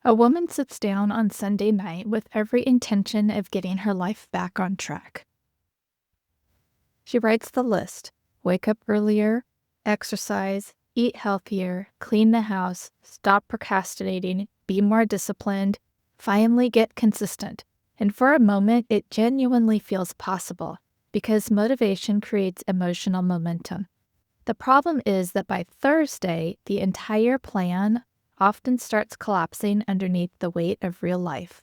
A woman sits down on Sunday night with every intention of getting her life back on track. She writes the list: wake up earlier, exercise, eat healthier, clean the house, stop procrastinating, be more disciplined, finally get consistent. And for a moment, it genuinely feels possible because motivation creates emotional momentum. The problem is that by Thursday, the entire plan often starts collapsing underneath the weight of real life.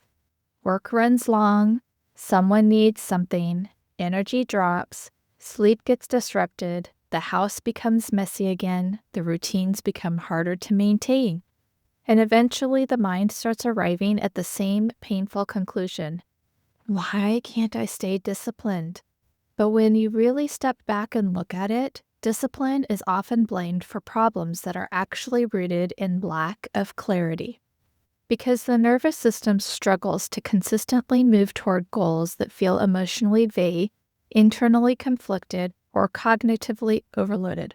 Work runs long, someone needs something, energy drops, sleep gets disrupted, the house becomes messy again, the routines become harder to maintain. And eventually the mind starts arriving at the same painful conclusion: why can't I stay disciplined? But when you really step back and look at it, discipline is often blamed for problems that are actually rooted in lack of clarity. Because the nervous system struggles to consistently move toward goals that feel emotionally vague, internally conflicted, or cognitively overloaded.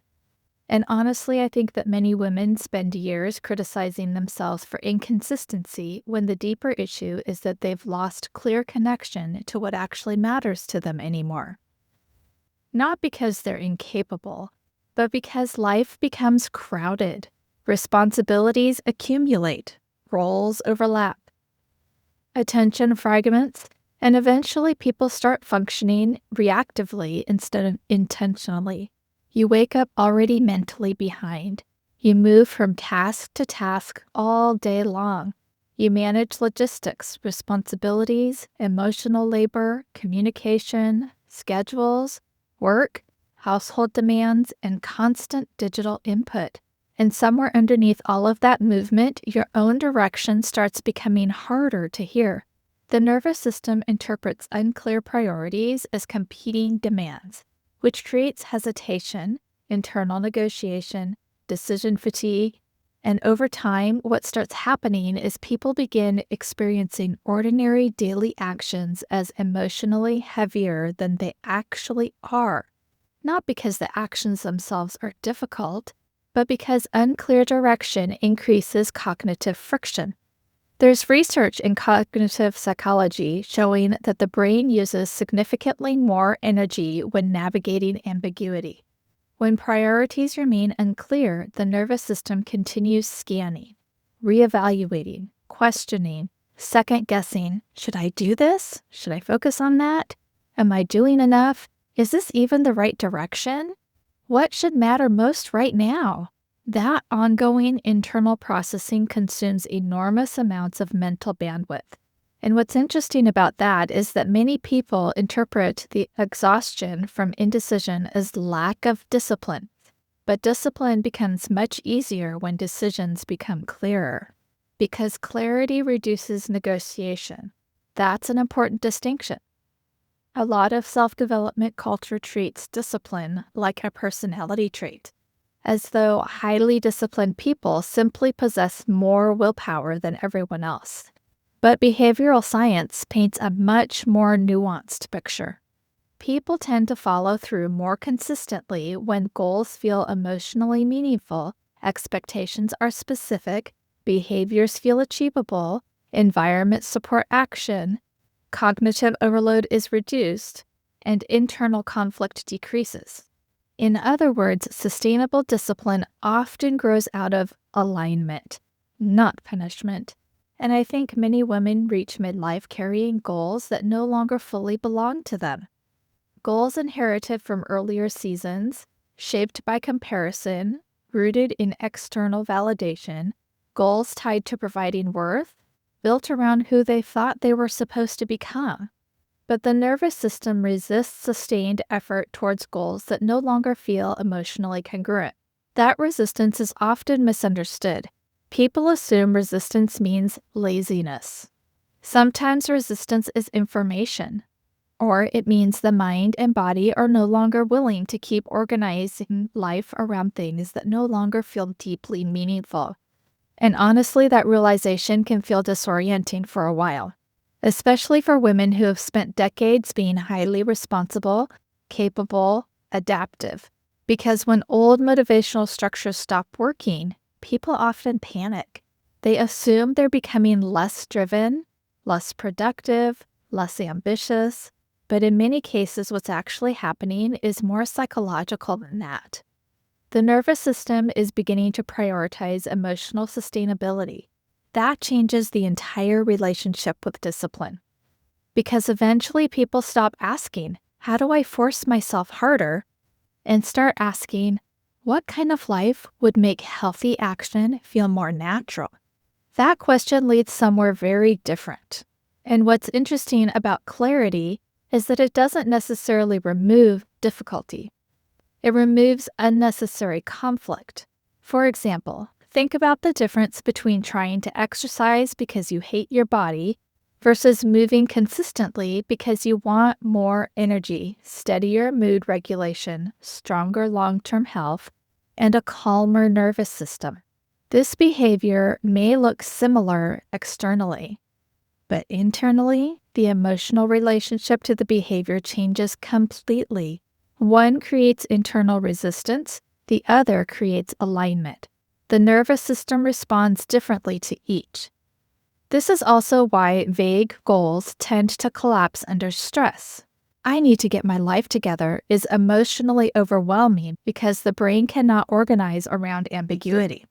And honestly, I think that many women spend years criticizing themselves for inconsistency when the deeper issue is that they've lost clear connection to what actually matters to them anymore. Not because they're incapable, but because life becomes crowded, responsibilities accumulate, roles overlap, attention fragments, and eventually people start functioning reactively instead of intentionally. You wake up already mentally behind. You move from task to task all day long. You manage logistics, responsibilities, emotional labor, communication, schedules, work, household demands, and constant digital input. And somewhere underneath all of that movement, your own direction starts becoming harder to hear. The nervous system interprets unclear priorities as competing demands, which creates hesitation, internal negotiation, decision fatigue, and over time, what starts happening is people begin experiencing ordinary daily actions as emotionally heavier than they actually are. Not because the actions themselves are difficult, but because unclear direction increases cognitive friction. There's research in cognitive psychology showing that the brain uses significantly more energy when navigating ambiguity. When priorities remain unclear, the nervous system continues scanning, reevaluating, questioning, second guessing. Should I do this? Should I focus on that? Am I doing enough? Is this even the right direction? What should matter most right now? That ongoing internal processing consumes enormous amounts of mental bandwidth. And what's interesting about that is that many people interpret the exhaustion from indecision as lack of discipline. But discipline becomes much easier when decisions become clearer, because clarity reduces negotiation. That's an important distinction. A lot of self-development culture treats discipline like a personality trait, as though highly disciplined people simply possess more willpower than everyone else. But behavioral science paints a much more nuanced picture. People tend to follow through more consistently when goals feel emotionally meaningful, expectations are specific, behaviors feel achievable, environments support action, cognitive overload is reduced, and internal conflict decreases. In other words, sustainable discipline often grows out of alignment, not punishment. And I think many women reach midlife carrying goals that no longer fully belong to them. Goals inherited from earlier seasons, shaped by comparison, rooted in external validation, goals tied to providing worth, built around who they thought they were supposed to become. But the nervous system resists sustained effort towards goals that no longer feel emotionally congruent. That resistance is often misunderstood. People assume resistance means laziness. Sometimes resistance is information, or it means the mind and body are no longer willing to keep organizing life around things that no longer feel deeply meaningful. And honestly, that realization can feel disorienting for a while, especially for women who have spent decades being highly responsible, capable, adaptive. Because when old motivational structures stop working, people often panic. They assume they're becoming less driven, less productive, less ambitious, but in many cases, what's actually happening is more psychological than that. The nervous system is beginning to prioritize emotional sustainability. That changes the entire relationship with discipline. Because eventually people stop asking, how do I force myself harder? And start asking, what kind of life would make healthy action feel more natural? That question leads somewhere very different. And what's interesting about clarity is that it doesn't necessarily remove difficulty. It removes unnecessary conflict. For example, think about the difference between trying to exercise because you hate your body versus moving consistently because you want more energy, steadier mood regulation, stronger long-term health, and a calmer nervous system. This behavior may look similar externally, but internally, the emotional relationship to the behavior changes completely. One creates internal resistance, the other creates alignment. The nervous system responds differently to each. This is also why vague goals tend to collapse under stress. I need to get my life together is emotionally overwhelming because the brain cannot organize around ambiguity.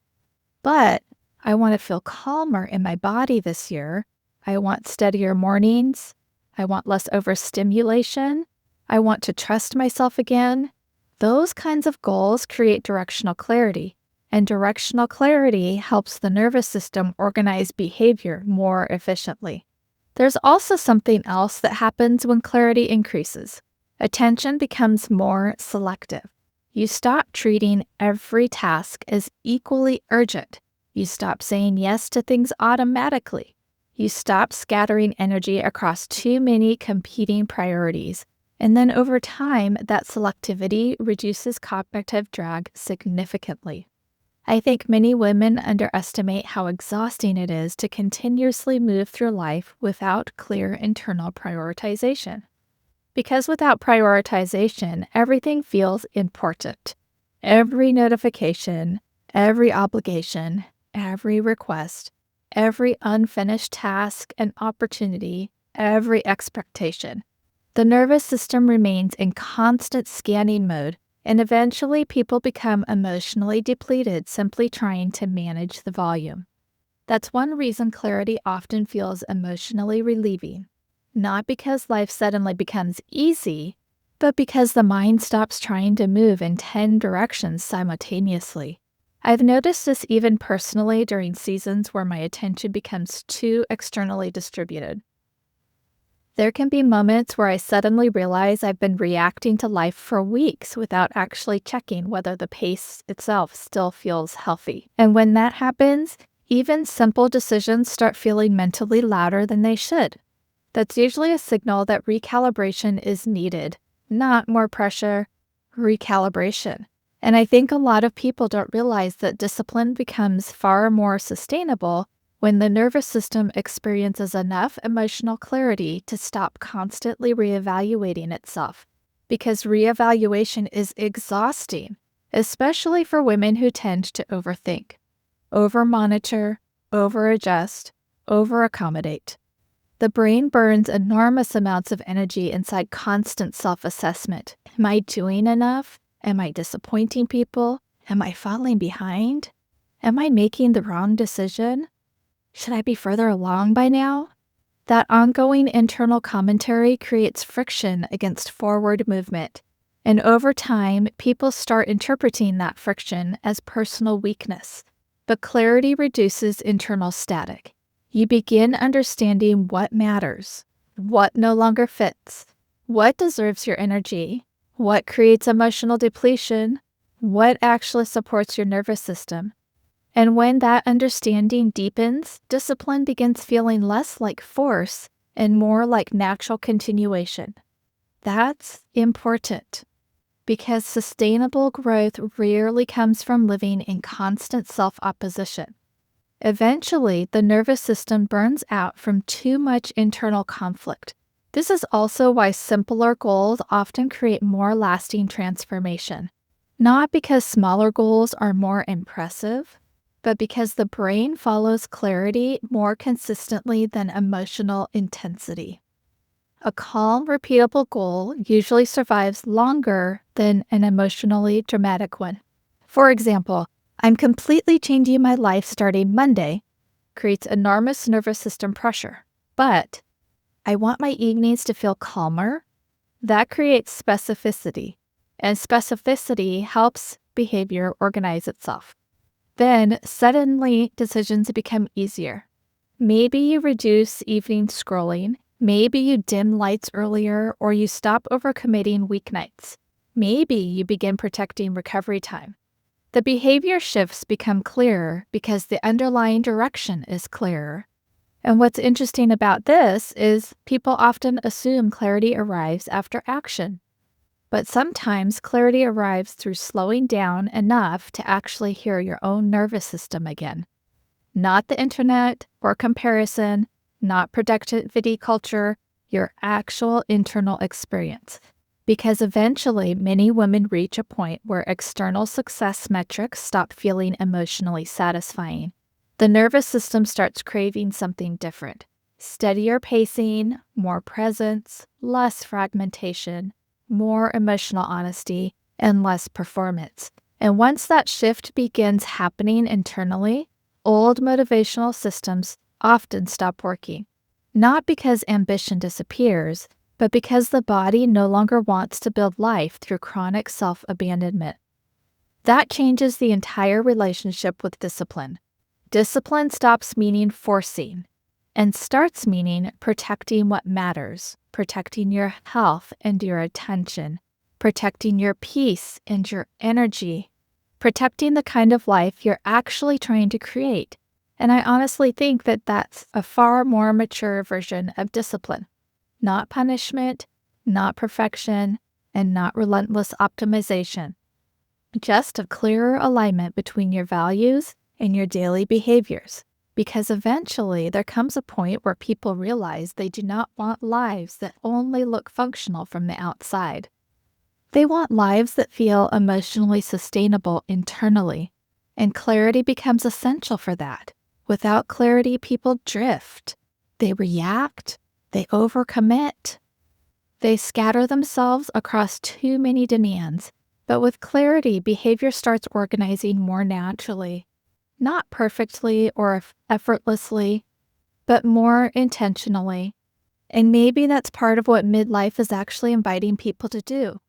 But I want to feel calmer in my body this year. I want steadier mornings. I want less overstimulation. I want to trust myself again. Those kinds of goals create directional clarity. And directional clarity helps the nervous system organize behavior more efficiently. There's also something else that happens when clarity increases. Attention becomes more selective. You stop treating every task as equally urgent. You stop saying yes to things automatically. You stop scattering energy across too many competing priorities. And then over time, that selectivity reduces cognitive drag significantly. I think many women underestimate how exhausting it is to continuously move through life without clear internal prioritization. Because without prioritization, everything feels important. Every notification, every obligation, every request, every unfinished task and opportunity, every expectation. The nervous system remains in constant scanning mode, and eventually people become emotionally depleted simply trying to manage the volume. That's one reason clarity often feels emotionally relieving. Not because life suddenly becomes easy, but because the mind stops trying to move in 10 directions simultaneously. I've noticed this even personally during seasons where my attention becomes too externally distributed. There can be moments where I suddenly realize I've been reacting to life for weeks without actually checking whether the pace itself still feels healthy. And when that happens, even simple decisions start feeling mentally louder than they should. That's usually a signal that recalibration is needed, not more pressure, recalibration. And I think a lot of people don't realize that discipline becomes far more sustainable when the nervous system experiences enough emotional clarity to stop constantly reevaluating itself. Because reevaluation is exhausting, especially for women who tend to overthink, over-monitor, over-adjust, over-accommodate. The brain burns enormous amounts of energy inside constant self-assessment. Am I doing enough? Am I disappointing people? Am I falling behind? Am I making the wrong decision? Should I be further along by now? That ongoing internal commentary creates friction against forward movement. And over time, people start interpreting that friction as personal weakness. But clarity reduces internal static. You begin understanding what matters, what no longer fits, what deserves your energy, what creates emotional depletion, what actually supports your nervous system. And when that understanding deepens, discipline begins feeling less like force and more like natural continuation. That's important because sustainable growth rarely comes from living in constant self-opposition. Eventually, the nervous system burns out from too much internal conflict. This is also why simpler goals often create more lasting transformation. Not because smaller goals are more impressive, but because the brain follows clarity more consistently than emotional intensity. A calm, repeatable goal usually survives longer than an emotionally dramatic one. For example, I'm completely changing my life starting Monday creates enormous nervous system pressure, but I want my evenings to feel calmer. That creates specificity, and specificity helps behavior organize itself. Then suddenly decisions become easier. Maybe you reduce evening scrolling. Maybe you dim lights earlier, or you stop overcommitting weeknights. Maybe you begin protecting recovery time. The behavior shifts become clearer because the underlying direction is clearer. And what's interesting about this is people often assume clarity arrives after action. But sometimes clarity arrives through slowing down enough to actually hear your own nervous system again. Not the internet or comparison, not productivity culture, your actual internal experience. Because eventually, many women reach a point where external success metrics stop feeling emotionally satisfying. The nervous system starts craving something different. Steadier pacing, more presence, less fragmentation, more emotional honesty, and less performance. And once that shift begins happening internally, old motivational systems often stop working. Not because ambition disappears, but because the body no longer wants to build life through chronic self-abandonment. That changes the entire relationship with discipline. Discipline stops meaning forcing and starts meaning protecting what matters, protecting your health and your attention, protecting your peace and your energy, protecting the kind of life you're actually trying to create. And I honestly think that that's a far more mature version of discipline. Not punishment, not perfection, and not relentless optimization. Just a clearer alignment between your values and your daily behaviors. Because eventually there comes a point where people realize they do not want lives that only look functional from the outside. They want lives that feel emotionally sustainable internally, and clarity becomes essential for that. Without clarity, people drift. They react. They overcommit. They scatter themselves across too many demands. But with clarity, behavior starts organizing more naturally. Not perfectly or effortlessly, but more intentionally. And maybe that's part of what midlife is actually inviting people to do.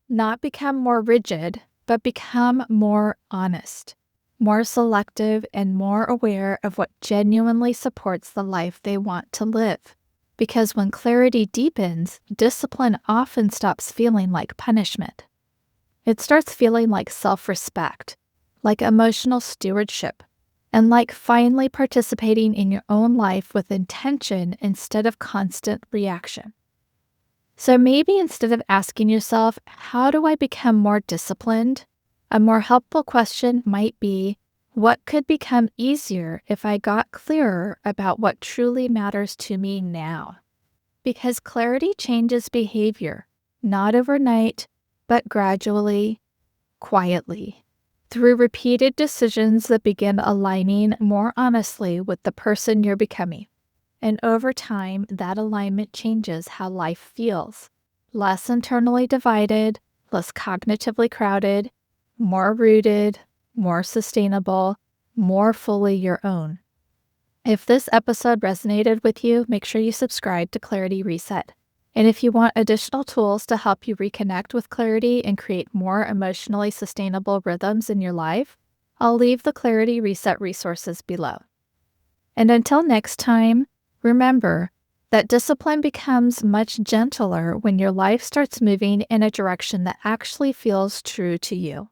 Not become more rigid, but become more honest, more selective, and more aware of what genuinely supports the life they want to live. Because when clarity deepens, discipline often stops feeling like punishment. It starts feeling like self-respect, like emotional stewardship, and like finally participating in your own life with intention instead of constant reaction. So maybe instead of asking yourself, how do I become more disciplined? A more helpful question might be, what could become easier if I got clearer about what truly matters to me now? Because clarity changes behavior, not overnight, but gradually, quietly, through repeated decisions that begin aligning more honestly with the person you're becoming. And over time, that alignment changes how life feels. Less internally divided, less cognitively crowded, more rooted, more sustainable, more fully your own. If this episode resonated with you, make sure you subscribe to Clarity Reset. And if you want additional tools to help you reconnect with clarity and create more emotionally sustainable rhythms in your life, I'll leave the Clarity Reset resources below. And until next time, remember that discipline becomes much gentler when your life starts moving in a direction that actually feels true to you.